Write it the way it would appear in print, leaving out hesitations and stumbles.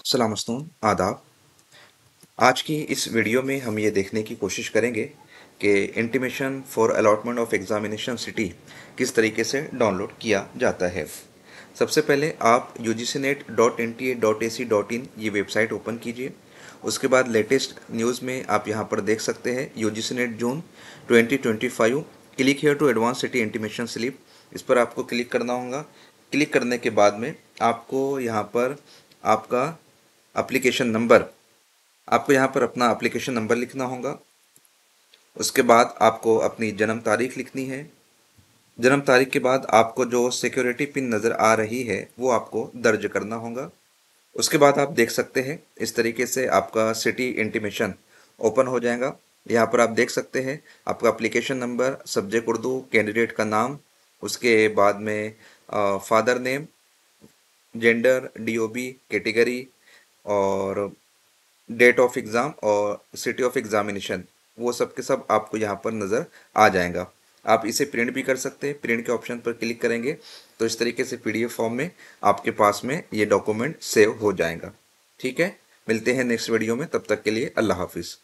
सलामस्तून आदाब। आज की इस वीडियो में हम ये देखने की कोशिश करेंगे कि intimation for allotment of examination city किस तरीके से डाउनलोड किया जाता है। सबसे पहले आप ugcnet.nta.ac.in ये वेबसाइट ओपन कीजिए। उसके बाद लेटेस्ट न्यूज़ में आप यहाँ पर देख सकते हैं UGC June 2025 click here to advance city intimation slip. इस पर आपको क्लिक करना होगा। क्लिक करने के बाद में आपको यहाँ पर आपका एप्लीकेशन नंबर आपको यहाँ पर अपना एप्लीकेशन नंबर लिखना होगा। उसके बाद आपको अपनी जन्म तारीख लिखनी है। जन्म तारीख के बाद आपको जो सिक्योरिटी पिन नज़र आ रही है वो आपको दर्ज करना होगा। उसके बाद आप देख सकते हैं इस तरीके से आपका सिटी इंटीमेशन ओपन हो जाएगा। यहाँ पर आप देख सकते हैं आपका application number, subject Urdu, candidate का नाम, उसके बाद में father name, gender, DOB, category और डेट ऑफ एग्ज़ाम और सिटी ऑफ एग्जामिनेशन, वो सब के सब आपको यहाँ पर नज़र आ जाएगा। आप इसे प्रिंट भी कर सकते हैं। प्रिंट के ऑप्शन पर क्लिक करेंगे तो इस तरीके से पीडीएफ फॉर्म में आपके पास में ये डॉक्यूमेंट सेव हो जाएगा। ठीक है, मिलते हैं नेक्स्ट वीडियो में, तब तक के लिए अल्लाह हाफिज़।